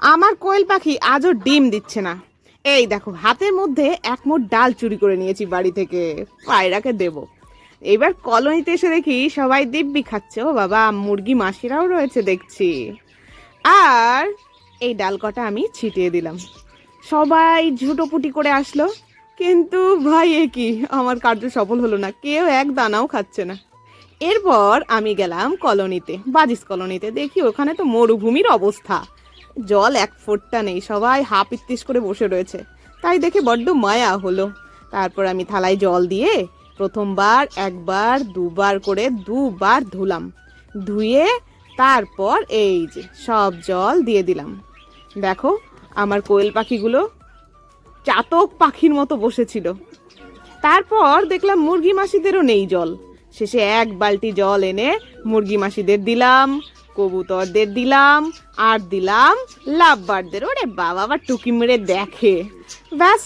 আমার কোয়েল পাখি আজও ডিম দিচ্ছে না। এই দেখো, হাতের মধ্যে এক মুঠ ডাল চুরি করে নিয়েছি বাড়ি থেকে, পায়রাকে দেব। এবার কলোনিতে এসে দেখি সবাই দিব্যি খাচ্ছে। ও বাবা, মুরগি মাসিরাও রয়েছে দেখছি। আর এই ডাল কটা আমি ছিটিয়ে দিলাম, সবাই ঝুটোপুটি করে আসলো। কিন্তু ভাই, এ কি, আমার কার্য সফল হলো না, কেউ এক দানাও খাচ্ছে না। এরপর আমি গেলাম কলোনিতে, বাজিস কলোনিতে, দেখি ওখানে তো মরুভূমির অবস্থা, জল এক ফোঁটা নেই, সবাই হাপ ইত্তিস করে বসে রয়েছে। তাই দেখে বড্ড মায়া হলো। তারপর আমি থালায় জল দিয়ে প্রথমবার একবার দুবার করে দুবার ধুলাম। ধুয়ে তারপর এই যে সব জল দিয়ে দিলাম। দেখো, আমার কোয়েল পাখিগুলো চাতক পাখির মতো বসেছিল। তারপর দেখলাম মুরগি মাসিদেরও নেই জল। শেষে এক বালতি জল এনে মুরগি মাসিদের দিলাম, কবুতরদের দিলাম, আর দিলাম লাভ বার্ডদের। ওরে বাবা, আবার টুকি মেরে দেখে, ব্যাস।